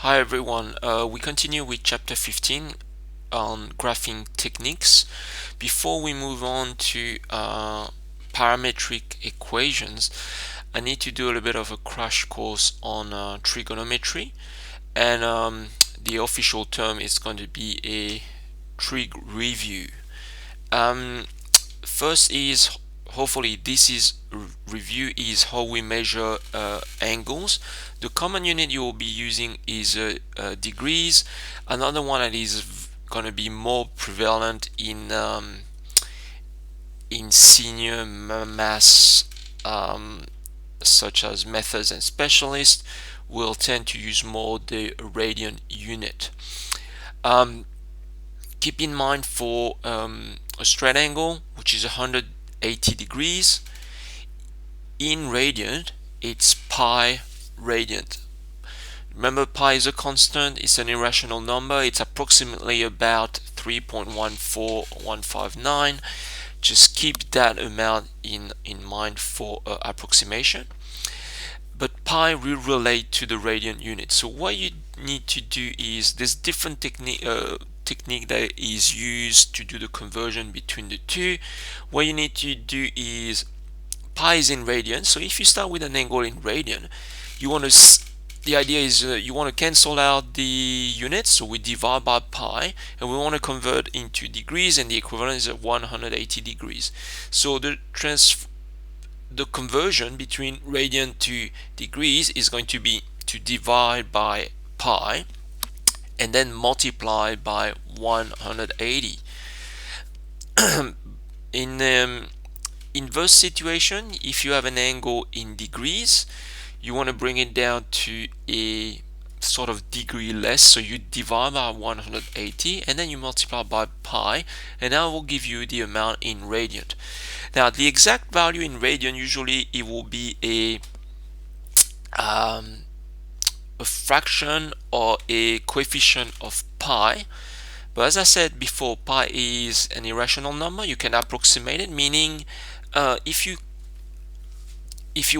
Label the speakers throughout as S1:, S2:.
S1: Hi everyone, we continue with chapter 15 on graphing techniques. Before we move on to parametric equations, I need to do a little bit of a crash course on trigonometry, and the official term is going to be a trig review. Um, First is, hopefully this is review is how we measure angles. The common unit you will be using is degrees. Another one that is going to be more prevalent in senior maths, such as methods and specialists, will tend to use more the radian unit. Keep in mind for a straight angle, which is 180 degrees, in radian, it's pi radian. Remember, pi is a constant, it's an irrational number, it's approximately about 3.14159. Just keep that amount in mind for approximation. But pi will relate to the radian unit. So what you need to do is, there's different technique that is used to do the conversion between the two. What you need to do is, pi is in radian, so if you start with an angle in radian, you want to the idea is you want to cancel out the units, so we divide by pi, and we want to convert into degrees, and the equivalent is 180 degrees. So the conversion between radian to degrees is going to be to divide by pi and then multiply by 180. In inverse situation, if you have an angle in degrees, you want to bring it down to a sort of degree less, so you divide by 180 and then you multiply by pi, and that will give you the amount in radian. Now the exact value in radian, usually it will be a fraction or a coefficient of pi. But as I said before, pi is an irrational number. You can approximate it, meaning if you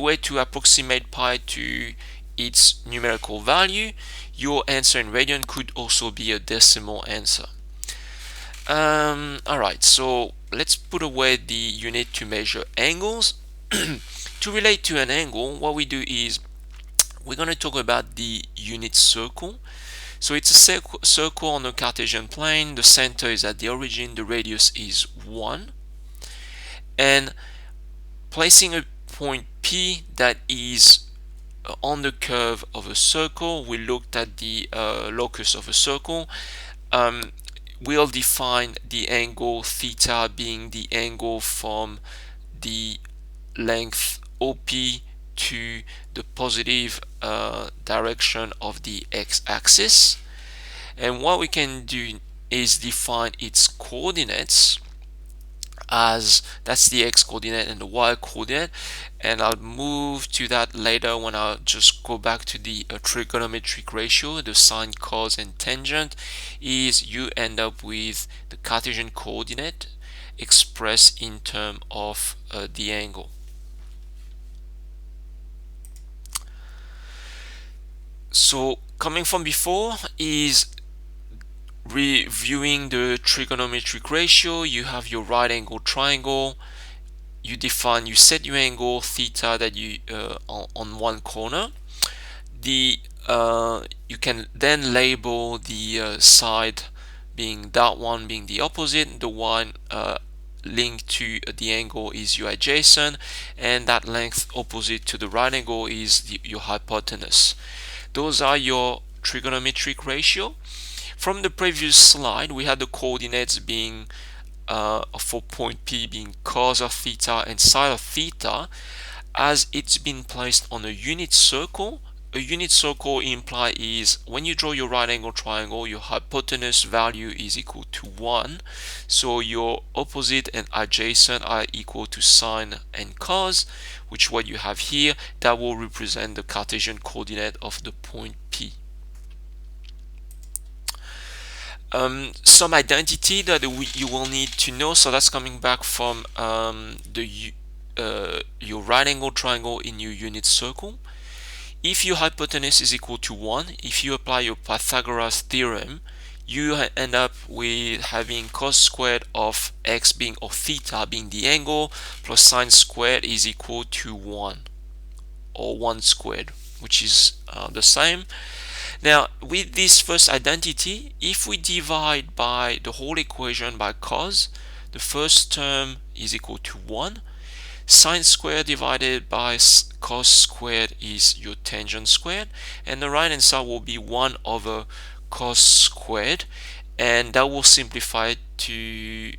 S1: were to approximate pi to its numerical value, your answer in radian could also be a decimal answer. Alright, so let's put away the unit to measure angles. To relate to an angle, what we do is, we're going to talk about the unit circle. So it's a circle on the Cartesian plane. The center is at the origin, the radius is 1, and placing a point P that is on the curve of a circle, we looked at the locus of a circle. We'll define the angle theta being the angle from the length OP to the positive direction of the x-axis. And what we can do is define its coordinates, as that's the x coordinate and the y coordinate, and I'll move to that later when I'll just go back to the trigonometric ratio. The sine, cos, and tangent is, you end up with the Cartesian coordinate expressed in terms of the angle. So coming from before is reviewing the trigonometric ratio. You have your right angle triangle. You set your angle theta that you on one corner. You can then label the side being that one being the opposite. The one linked to the angle is your adjacent, and that length opposite to the right angle is your hypotenuse. Those are your trigonometric ratio. From the previous slide, we had the coordinates being for point P being cos of theta and sine of theta. As it's been placed on a unit circle, a unit circle implies when you draw your right angle triangle, your hypotenuse value is equal to 1. So your opposite and adjacent are equal to sine and cos, which what you have here, that will represent the Cartesian coordinate of the point P. Some identity that you will need to know, so that's coming back from your right angle triangle in your unit circle. if your hypotenuse is equal to 1, if you apply your Pythagoras theorem, you end up with having cos squared of x being, or theta being the angle, plus sine squared is equal to 1, or 1 squared, which is the same. Now, with this first identity, if we divide by the whole equation by cos, the first term is equal to 1. Sine squared divided by cos squared is your tangent squared, and the right hand side will be 1 over cos squared, and that will simplify it to,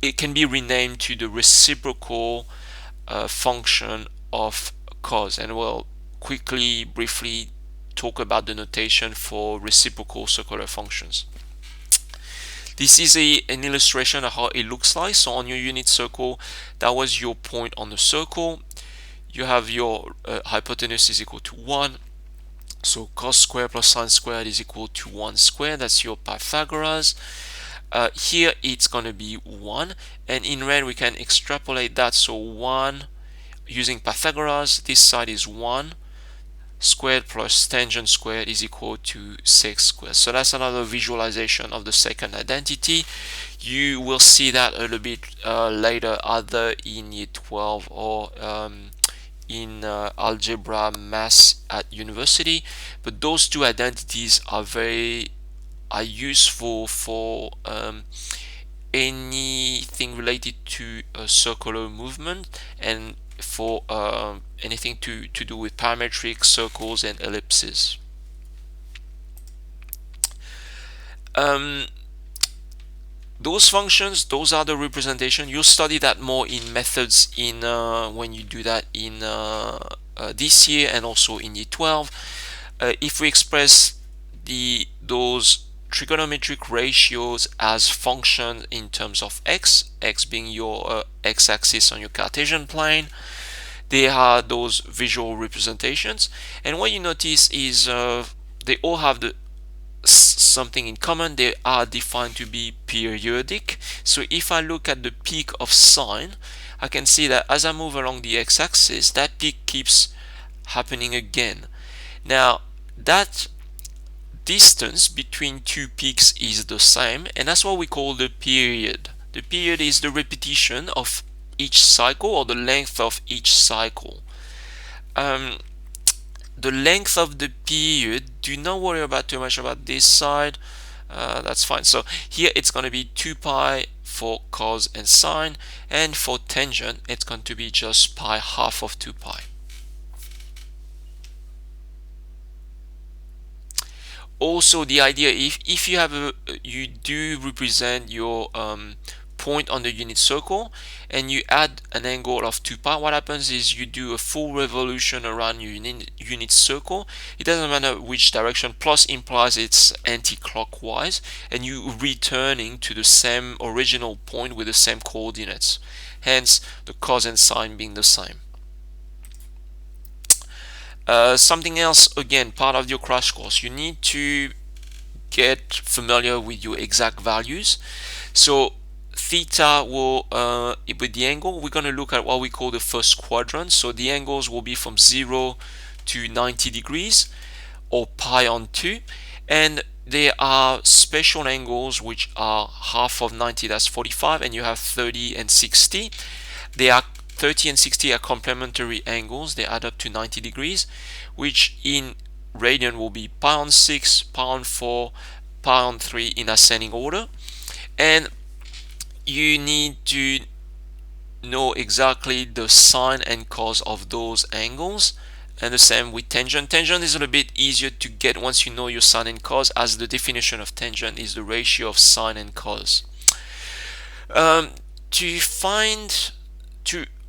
S1: it can be renamed to the reciprocal function of cos, and we'll quickly, briefly talk about the notation for reciprocal circular functions. This is an illustration of how it looks like. So on your unit circle, that was your point on the circle. You have your hypotenuse is equal to 1. So cos squared plus sine squared is equal to 1 squared. That's your Pythagoras. Here it's going to be 1. And in red, we can extrapolate that. So 1, using Pythagoras, this side is 1 squared plus tangent squared is equal to 6 squared. So that's another visualization of the second identity. You will see that a little bit later, either in year 12 or in algebra math at university. But those two identities are useful for anything related to a circular movement, and for anything to do with parametric circles and ellipses. Those functions, those are the representation. You'll study that more in methods in when you do that in this year and also in year 12. If we express those trigonometric ratios as functions in terms of x being your x-axis on your Cartesian plane, they are those visual representations. And what you notice is they all have something in common. They are defined to be periodic. So if I look at the peak of sine, I can see that as I move along the x-axis, that peak keeps happening again. Now, that distance between two peaks is the same, and that's what we call the period. The period is the repetition of each cycle, or the length of each cycle. The length of the period, do not worry about too much about this side. That's fine. So here it's going to be 2 pi for cos and sine, and for tangent it's going to be just pi, half of 2 pi. Also, the idea, if you have you do represent your point on the unit circle and you add an angle of 2 pi, what happens is you do a full revolution around your unit circle. It doesn't matter which direction, plus implies it's anti-clockwise, and you returning to the same original point with the same coordinates, hence the cos and sine being the same. Something else, again, part of your crash course, you need to get familiar with your exact values. So theta will, with the angle, we're going to look at what we call the first quadrant. So the angles will be from 0 to 90 degrees, or pi on 2. And there are special angles which are half of 90, that's 45, and you have 30 and 60. They are 30 and 60 are complementary angles. They add up to 90 degrees, which in radian will be pi on 6, pi on 4, pi on 3 in ascending order. And you need to know exactly the sine and cos of those angles. And the same with tangent. Tangent is a little bit easier to get once you know your sine and cos, as the definition of tangent is the ratio of sine and cos.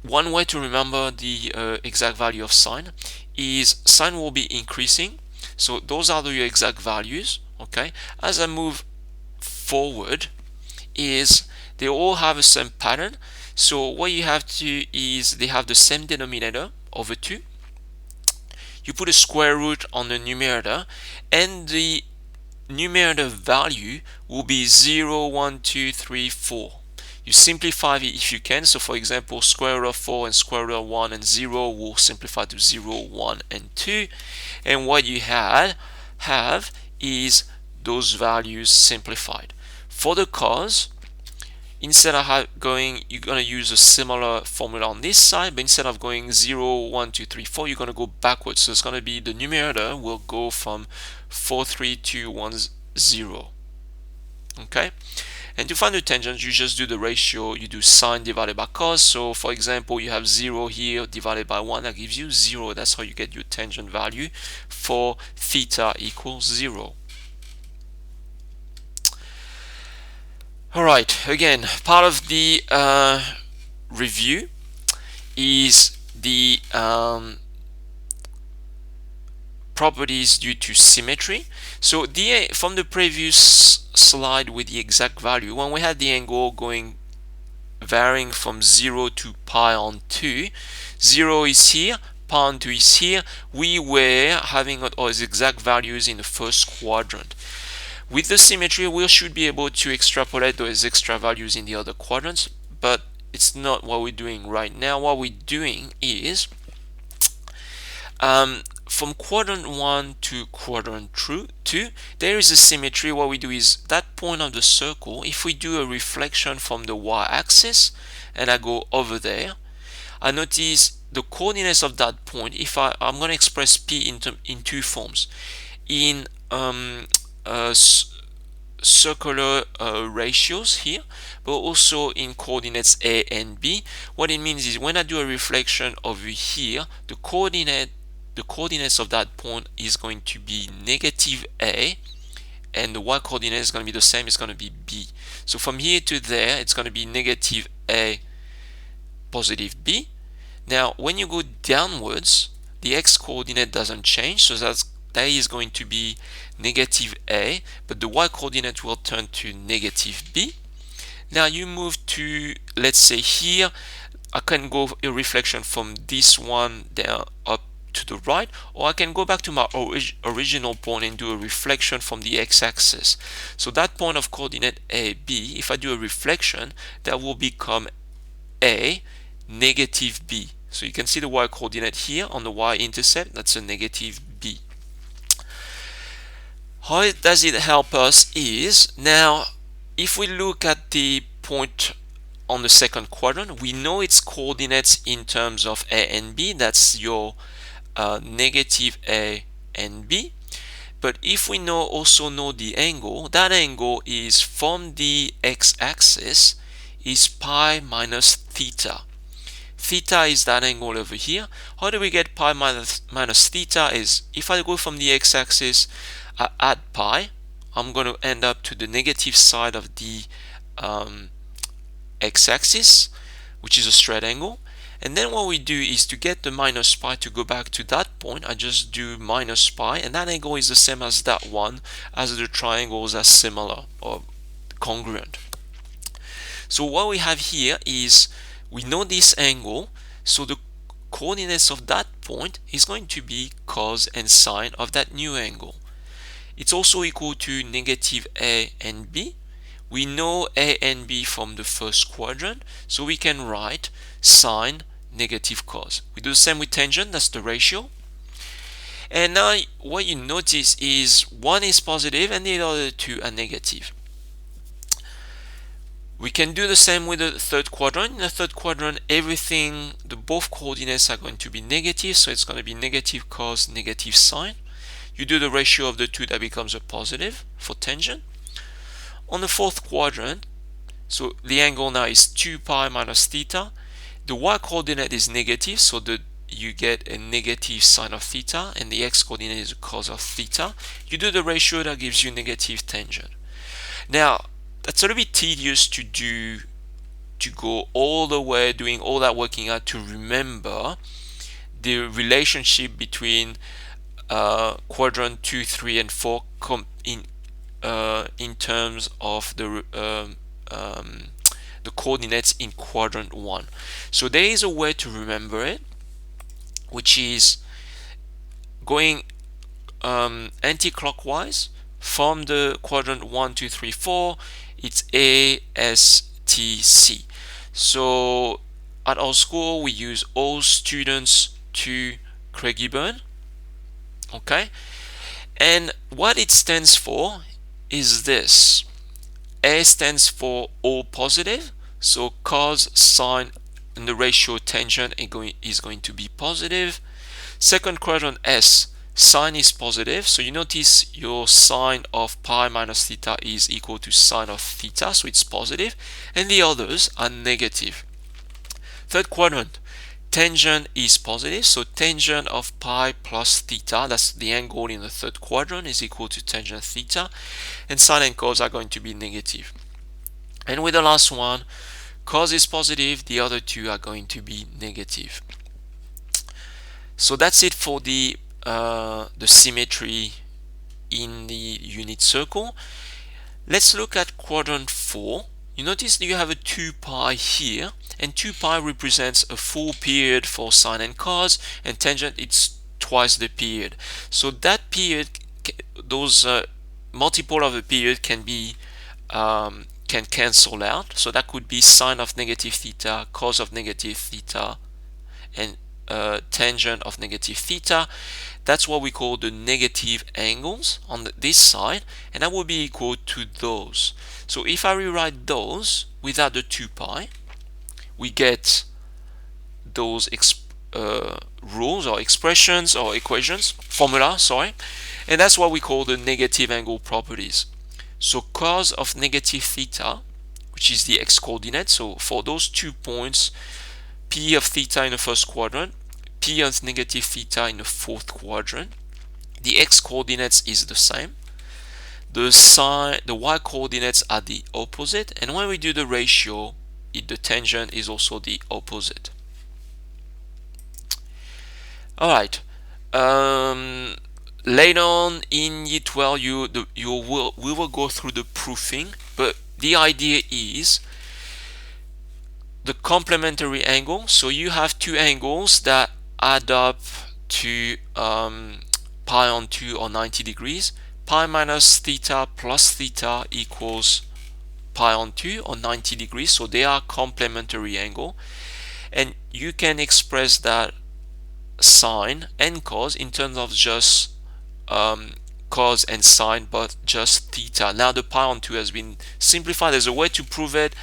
S1: One way to remember the exact value of sine is sine will be increasing. So those are your exact values. Okay. As I move forward, is they all have the same pattern. So what you have to is they have the same denominator over 2. You put a square root on the numerator, and the numerator value will be 0, 1, 2, 3, 4. You simplify it if you can. So for example, square root of 4 and square root of 1 and 0 will simplify to 0, 1, and 2. And what you have is those values simplified. For the cos, instead of you're going to use a similar formula on this side, but instead of going 0, 1, 2, 3, 4, you're going to go backwards. So it's going to be, the numerator will go from 4, 3, 2, 1, 0. Okay? And to find the tangent, you just do the ratio, you do sine divided by cos. So for example, you have 0 here divided by 1, that gives you 0. That's how you get your tangent value for theta equals 0. Alright, again, part of the review is the properties due to symmetry. So from the previous slide with the exact value, when we had the angle varying from 0 to pi on 2, 0 is here, pi on 2 is here, we were having all those exact values in the first quadrant. With the symmetry, we should be able to extrapolate those extra values in the other quadrants, but it's not what we're doing right now. What we're doing is from quadrant 1 to quadrant 2, there is a symmetry. What we do is that point of the circle, if we do a reflection from the y-axis and I go over there, I notice the coordinates of that point. If I'm going to express p in two forms, in circular ratios here, but also in coordinates a and b. What it means is when I do a reflection over here, the coordinates of that point is going to be negative a, and the y coordinate is going to be the same, it's going to be b. So from here to there, it's going to be negative a, positive b. Now when you go downwards, the x coordinate doesn't change, so that is going to be negative a, but the y coordinate will turn to negative b. Now you move to, let's say here, I can go a reflection from this one down up to the right, or I can go back to my original point and do a reflection from the x-axis. So that point of coordinate a, b, if I do a reflection, that will become a, negative b. So you can see the y coordinate here on the y-intercept, that's a negative b. How does it help us is, now if we look at the point on the second quadrant, we know its coordinates in terms of a and b, that's your negative a and b. But if we also know the angle, that angle is from the x-axis is pi minus theta. Theta is that angle over here. How do we get pi minus theta? Is if I go from the x-axis, I add pi, I'm going to end up to the negative side of the x-axis, which is a straight angle. And then what we do is, to get the minus pi to go back to that point, I just do minus pi, and that angle is the same as that one, as the triangles are similar or congruent. So what we have here is, we know this angle, so the coordinates of that point is going to be cos and sine of that new angle. It's also equal to negative a and b. We know a and b from the first quadrant, so we can write sine negative cos. We do the same with tangent, that's the ratio. And now what you notice is one is positive and the other two are negative. We can do the same with the third quadrant. In the third quadrant, both coordinates are going to be negative, so it's going to be negative cos, negative sine. You do the ratio of the two, that becomes a positive for tangent. On the fourth quadrant, so the angle now is 2 pi minus theta. The y coordinate is negative, so you get a negative sine of theta, and the x coordinate is cos of theta. You do the ratio, that gives you negative tangent. Now, that's a little bit tedious to do, to go all the way doing all that working out to remember the relationship between quadrant 2, 3, and 4 in terms of the coordinates in quadrant 1. So there is a way to remember it, which is going anti-clockwise from the quadrant 1, 2, 3, 4. It's a, s, TC. So at our school we use all students to Craigie-Burn. Okay, and what it stands for is this. A stands for all positive, so cos, sine, and the ratio tangent is going to be positive. Second quadrant S, sine is positive, so you notice your sine of pi minus theta is equal to sine of theta, so it's positive, and the others are negative. Third quadrant, tangent is positive, so tangent of pi plus theta, that's the angle in the third quadrant, is equal to tangent theta, and sine and cos are going to be negative. And with the last one, cos is positive, the other two are going to be negative. So that's it for the symmetry in the unit circle. Let's look at quadrant 4. You notice that you have a 2 pi here, and 2 pi represents a full period for sine and cos, and tangent it's twice the period. So that period, those multiple of the period can cancel out. So that could be sine of negative theta, cos of negative theta, and tangent of negative theta. That's what we call the negative angles on this side, and that will be equal to those. So if I rewrite those without the 2 pi, we get those rules or expressions or equations, formula, sorry, and that's what we call the negative angle properties. So cos of negative theta, which is the x-coordinate, so for those 2 points, P of theta in the first quadrant, P of negative theta in the fourth quadrant, the x-coordinates is the same. The y-coordinates are the opposite, and when we do the ratio, the tangent is also the opposite. Alright, later on in year 12 we will go through the proofing, but the idea is the complementary angle. So you have two angles that add up to pi on 2 or 90 degrees. Pi minus theta plus theta equals pi on 2 or 90 degrees, so they are complementary angle, and you can express that sine and cos in terms of just cos and sine, but just theta. Now the pi on 2 has been simplified. There's a way to prove it,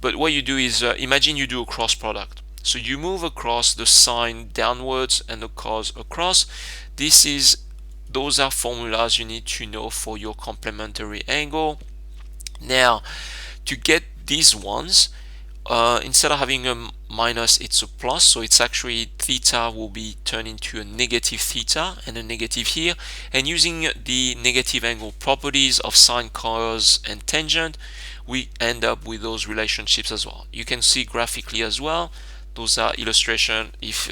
S1: but what you do is imagine you do a cross product. So you move across the sine downwards and the cos across. Those are formulas you need to know for your complementary angle. Now, to get these ones, instead of having a minus, it's a plus, so it's actually theta will be turned into a negative theta and a negative here, and using the negative angle properties of sine, cos, and tangent, we end up with those relationships as well. You can see graphically as well. Those are illustration if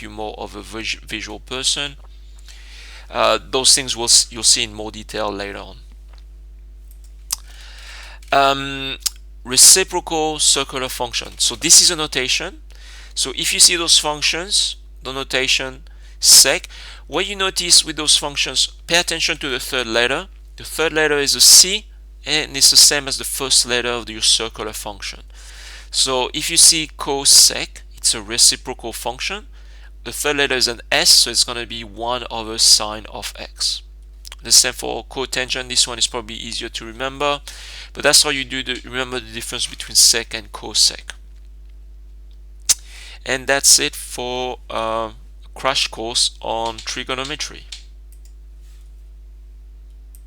S1: you're more of a visual person. Those things you'll see in more detail later on. Reciprocal circular function. So this is a notation. So if you see those functions, the notation sec, what you notice with those functions, pay attention to the third letter. The third letter is a C, and it's the same as the first letter of your circular function. So if you see cosec, it's a reciprocal function. The third letter is an S, so it's going to be 1 over sine of x. The same for cotangent. This one is probably easier to remember, but that's how you remember the difference between sec and cosec. And that's it for a crash course on trigonometry.